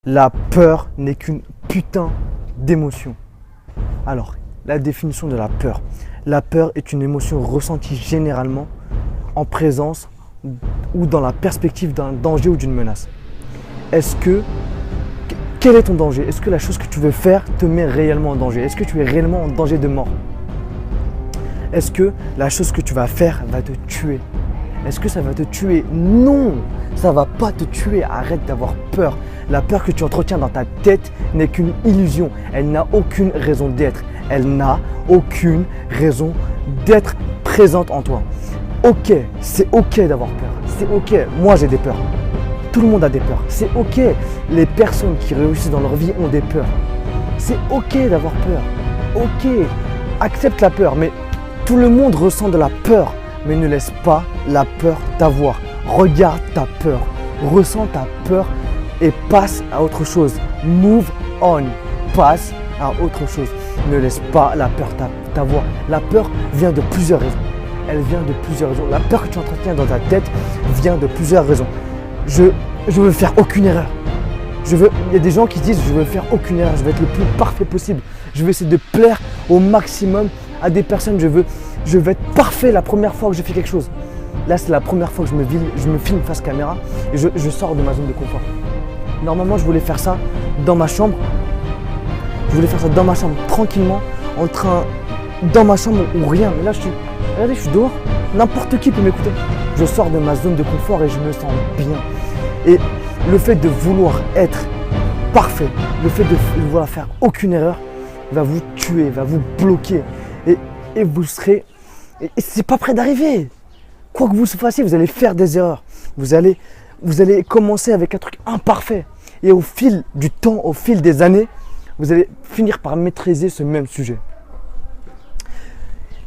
La peur n'est qu'une putain d'émotion. Alors, la définition de la peur. La peur est une émotion ressentie généralement en présence ou dans la perspective d'un danger ou d'une menace. Quel est ton danger? Est-ce que la chose que tu veux faire te met réellement en danger? Est-ce que tu es réellement en danger de mort? Est-ce que la chose que tu vas faire va te tuer? Est-ce que ça va te tuer? Non, ça ne va pas te tuer. Arrête d'avoir peur. La peur que tu entretiens dans ta tête n'est qu'une illusion. Elle n'a aucune raison d'être. Elle n'a aucune raison d'être présente en toi. Ok, c'est ok d'avoir peur. C'est ok. Moi, j'ai des peurs. Tout le monde a des peurs. C'est ok. Les personnes qui réussissent dans leur vie ont des peurs. C'est ok d'avoir peur. Ok. Accepte la peur. Mais tout le monde ressent de la peur. Mais ne laisse pas la peur t'avoir. Regarde ta peur. Ressens ta peur et passe à autre chose. Move on. Passe à autre chose. Ne laisse pas la peur t'avoir. La peur vient de plusieurs raisons. Elle vient de plusieurs raisons. La peur que tu entretiens dans ta tête vient de plusieurs raisons. Je veux faire aucune erreur. Il y a des gens qui disent je veux faire aucune erreur. Je veux être le plus parfait possible. Je veux essayer de plaire au maximum à des personnes. Je veux être parfait la première fois que je fais quelque chose. Là, c'est la première fois que je me filme face caméra et je sors de ma zone de confort. Normalement, je voulais faire ça dans ma chambre. Je voulais faire ça dans ma chambre, tranquillement, dans ma chambre ou rien. Mais là, regardez, je suis dehors. N'importe qui peut m'écouter. Je sors de ma zone de confort et je me sens bien. Et le fait de vouloir être parfait, le fait de vouloir faire aucune erreur, va vous tuer, va vous bloquer. Et vous serez... Et c'est pas près d'arriver. Quoi que vous fassiez, vous allez faire des erreurs. Vous allez commencer avec un truc imparfait. Et au fil du temps, au fil des années, vous allez finir par maîtriser ce même sujet.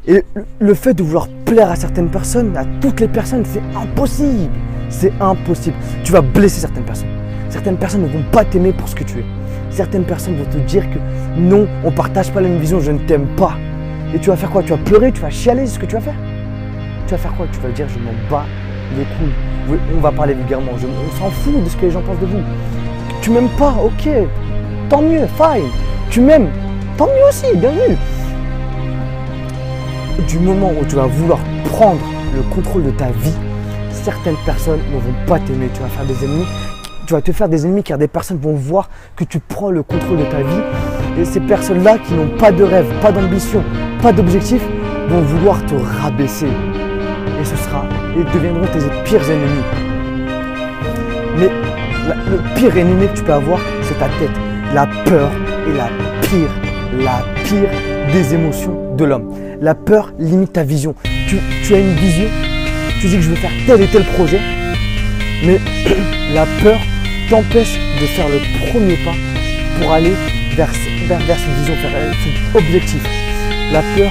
Et le fait de vouloir plaire à certaines personnes, à toutes les personnes, c'est impossible. C'est impossible. Tu vas blesser certaines personnes. Certaines personnes ne vont pas t'aimer pour ce que tu es. Certaines personnes vont te dire que non, on ne partage pas la même vision, je ne t'aime pas. Et tu vas faire quoi? Tu vas pleurer, tu vas chialer, c'est ce que tu vas faire. Tu vas faire quoi? Tu vas dire je m'en bats les couilles. On va parler vulgairement, on s'en fout de ce que les gens pensent de vous. Tu m'aimes pas, ok, tant mieux, fine. Tu m'aimes, tant mieux aussi, bienvenue. Du moment où tu vas vouloir prendre le contrôle de ta vie, certaines personnes ne vont pas t'aimer. Tu vas faire des ennemis. Tu vas te faire des ennemis car des personnes vont voir que tu prends le contrôle de ta vie. Et ces personnes-là qui n'ont pas de rêve, pas d'ambition, pas d'objectif, vont vouloir te rabaisser. Et ils deviendront tes pires ennemis. Mais le pire ennemi que tu peux avoir, c'est ta tête. La peur est la pire des émotions de l'homme. La peur limite ta vision. Tu as une vision, tu dis que je veux faire tel et tel projet, mais la peur t'empêche de faire le premier pas pour aller vers cette vision, vers cet objectif. La peur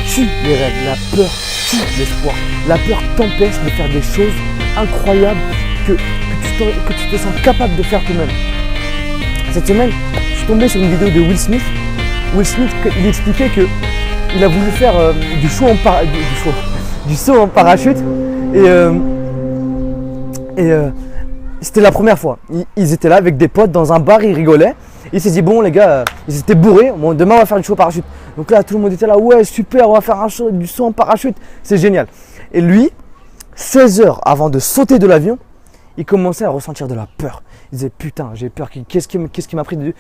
tue les rêves, la peur tue l'espoir. La peur t'empêche de faire des choses incroyables que tu te sens capable de faire toi-même. Cette semaine, je suis tombé sur une vidéo de Will Smith. Will Smith, il expliquait qu'il a voulu faire du saut en parachute et c'était la première fois. Ils étaient là avec des potes dans un bar, ils rigolaient. Il s'est dit bon les gars, ils étaient bourrés, bon, demain on va faire du saut en parachute. Donc là tout le monde était là, ouais super, on va faire du saut en parachute, c'est génial. Et lui, 16 heures avant de sauter de l'avion, il commençait à ressentir de la peur. Il disait putain j'ai peur, qu'est-ce qui m'a pris de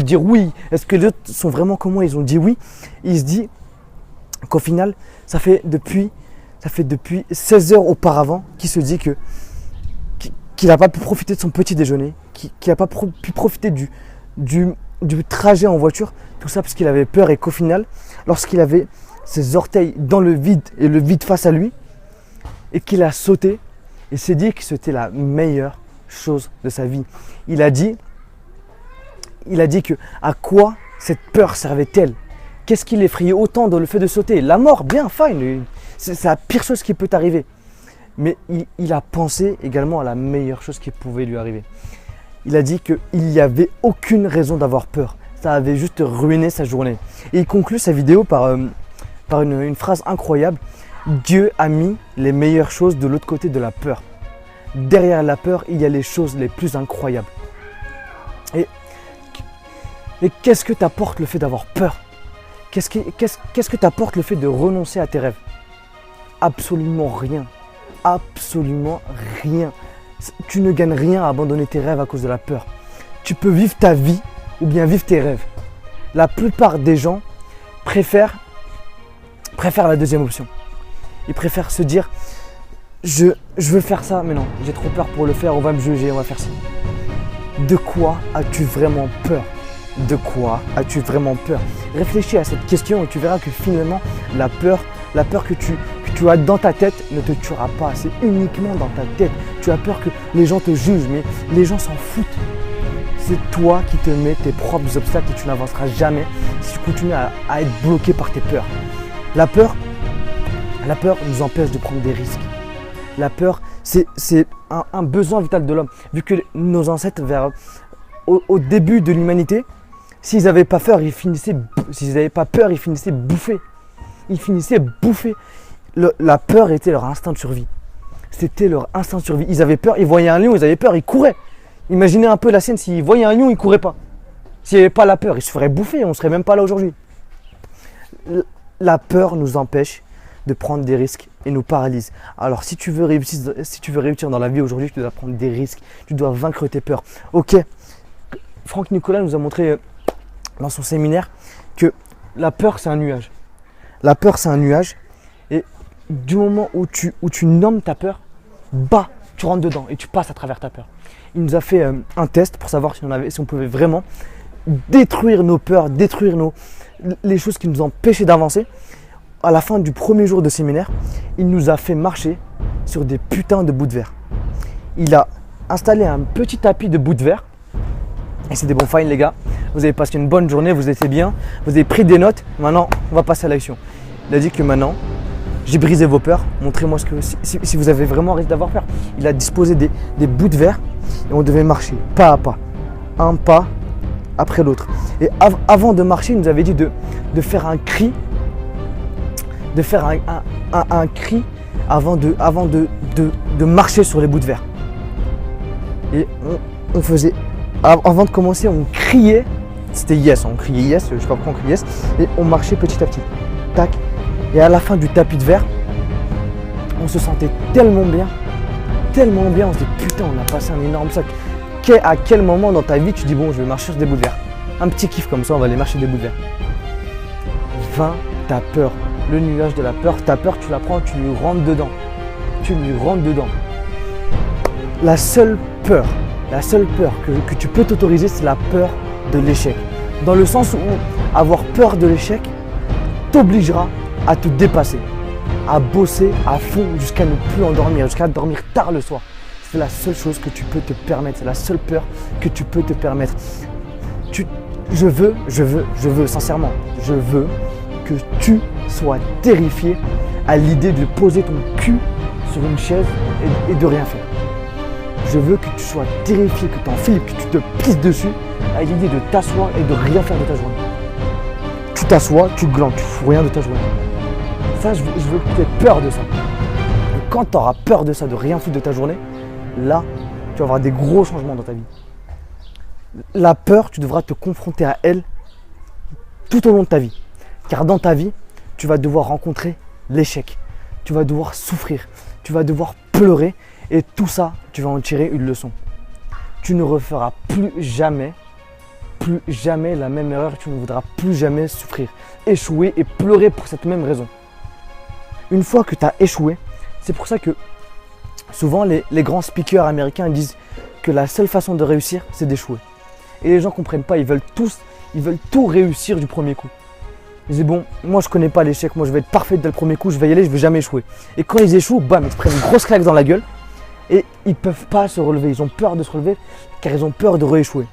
dire oui? Est-ce que les autres sont vraiment comme moi, ils ont dit oui? Il se dit qu'au final ça fait depuis 16 heures auparavant qu'il se dit qu'il n'a pas pu profiter de son petit déjeuner, qu'il n'a pas pu profiter du trajet en voiture, tout ça parce qu'il avait peur et qu'au final, lorsqu'il avait ses orteils dans le vide et le vide face à lui et qu'il a sauté, il s'est dit que c'était la meilleure chose de sa vie. Il a dit que à quoi cette peur servait-elle? Qu'est-ce qui l'effrayait autant dans le fait de sauter? La mort, bien, fine, c'est la pire chose qui peut t'arriver. Mais il a pensé également à la meilleure chose qui pouvait lui arriver. Il a dit qu'il n'y avait aucune raison d'avoir peur. Ça avait juste ruiné sa journée. Et il conclut sa vidéo par une phrase incroyable. Dieu a mis les meilleures choses de l'autre côté de la peur. Derrière la peur, il y a les choses les plus incroyables. Et, et qu'est-ce que t'apporte le fait d'avoir peur? Qu'est-ce que t'apporte le fait de renoncer à tes rêves? Absolument rien. Absolument rien. Tu ne gagnes rien à abandonner tes rêves à cause de la peur. Tu peux vivre ta vie ou bien vivre tes rêves. La plupart des gens préfèrent la deuxième option. Ils préfèrent se dire je veux faire ça, mais non, j'ai trop peur pour le faire, on va me juger, on va faire ça. De quoi as-tu vraiment peur? De quoi as-tu vraiment peur? Réfléchis à cette question et tu verras que finalement la peur que tu as dans ta tête ne te tuera pas. C'est uniquement dans ta tête. Tu as peur que les gens te jugent, mais les gens s'en foutent. C'est toi qui te mets tes propres obstacles et tu n'avanceras jamais si tu continues à être bloqué par tes peurs. La peur nous empêche de prendre des risques. La peur, c'est un besoin vital de l'homme. Vu que nos ancêtres, au début de l'humanité, s'ils n'avaient pas peur, ils finissaient bouffés. Ils finissaient bouffés. La peur était leur instinct de survie. C'était leur instinct de survie. Ils avaient peur, ils voyaient un lion, ils avaient peur, ils couraient. Imaginez un peu la scène, s'ils voyaient un lion, ils ne couraient pas. S'il n'y avait pas la peur, ils se feraient bouffer, on ne serait même pas là aujourd'hui. La peur nous empêche de prendre des risques et nous paralyse. Alors si tu veux réussir dans la vie aujourd'hui, tu dois prendre des risques, tu dois vaincre tes peurs. Ok, Franck Nicolas nous a montré dans son séminaire que la peur c'est un nuage. La peur c'est un nuage et du moment où tu nommes ta peur, tu rentres dedans et tu passes à travers ta peur. Il nous a fait un test pour savoir si on pouvait vraiment détruire nos peurs, détruire les choses qui nous empêchaient d'avancer. À la fin du premier jour de séminaire, il nous a fait marcher sur des putains de bouts de verre. Il a installé un petit tapis de bouts de verre. Et c'était bon, fine les gars. Vous avez passé une bonne journée, vous étiez bien, vous avez pris des notes. Maintenant, on va passer à l'action. Il a dit que maintenant, j'ai brisé vos peurs. Montrez-moi si vous avez vraiment arrêté d'avoir peur. Il a disposé des bouts de verre et on devait marcher pas à pas. Un pas après l'autre. Et avant de marcher, il nous avait dit de faire un cri. De faire un cri avant de marcher sur les bouts de verre. Et on faisait, avant de commencer, on criait, c'était yes, on criait yes, je sais pas pourquoi on criait yes, et on marchait petit à petit, tac. Et à la fin du tapis de verre, on se sentait tellement bien, on se dit putain, on a passé un énorme sac. À quel moment dans ta vie tu dis bon, je vais marcher sur des bouts de verre? Un petit kiff comme ça, on va aller marcher des bouts de verre. Vainc ta peur. Le nuage de la peur, ta peur tu la prends, tu lui rentres dedans. La seule peur que tu peux t'autoriser, c'est la peur de l'échec. Dans le sens où avoir peur de l'échec t'obligera à te dépasser, à bosser à fond jusqu'à ne plus endormir, jusqu'à dormir tard le soir. C'est la seule chose que tu peux te permettre, c'est la seule peur que tu peux te permettre. Je veux, sincèrement, je veux que tu sois terrifié à l'idée de poser ton cul sur une chaise et de rien faire. Je veux que tu sois terrifié, que tu en flippes, que tu te pisses dessus à l'idée de t'asseoir et de rien faire de ta journée. Tu t'assois, tu glandes, tu fous rien de ta journée. Ça, je veux que tu aies peur de ça. Et quand tu auras peur de ça, de rien foutre de ta journée, là, tu vas avoir des gros changements dans ta vie. La peur, tu devras te confronter à elle tout au long de ta vie. Car dans ta vie, tu vas devoir rencontrer l'échec. Tu vas devoir souffrir. Tu vas devoir pleurer. Et tout ça, tu vas en tirer une leçon. Tu ne referas plus jamais la même erreur. Tu ne voudras plus jamais souffrir, échouer et pleurer pour cette même raison. Une fois que tu as échoué, c'est pour ça que souvent les grands speakers américains disent que la seule façon de réussir, c'est d'échouer. Et les gens ne comprennent pas, ils veulent tout réussir du premier coup. Ils disent bon, moi je connais pas l'échec, moi je vais être parfait dès le premier coup, je vais y aller, je vais jamais échouer. Et quand ils échouent, bam, ils se prennent une grosse claque dans la gueule et ils ne peuvent pas se relever. Ils ont peur de se relever car ils ont peur de rééchouer.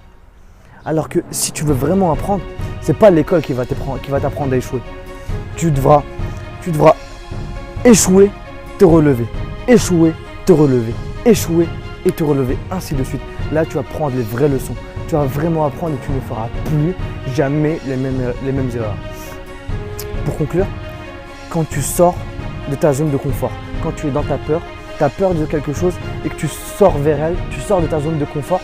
Alors que si tu veux vraiment apprendre, c'est pas l'école qui va t'apprendre à échouer. Tu devras échouer, te relever, échouer, te relever, échouer et te relever, ainsi de suite. Là, tu vas prendre les vraies leçons. Tu vas vraiment apprendre et tu ne feras plus jamais les mêmes erreurs. Pour conclure, quand tu sors de ta zone de confort, quand tu es dans ta peur, tu as peur de quelque chose et que tu sors vers elle, tu sors de ta zone de confort,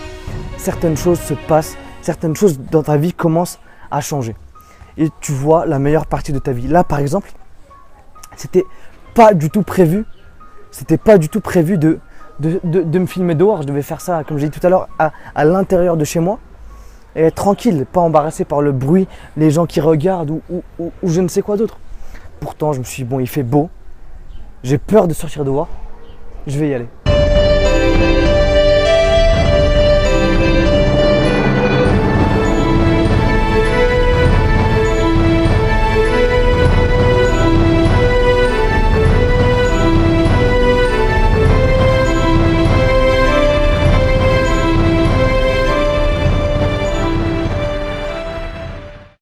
certaines choses se passent certaines choses dans ta vie commencent à changer. Et tu vois la meilleure partie de ta vie. Là, par exemple, c'était pas du tout prévu. C'était pas du tout prévu de me filmer dehors. Je devais faire ça, comme j'ai dit tout à l'heure, à l'intérieur de chez moi. Et être tranquille, pas embarrassé par le bruit, les gens qui regardent ou je ne sais quoi d'autre. Pourtant, je me suis dit, bon, il fait beau. J'ai peur de sortir dehors. Je vais y aller.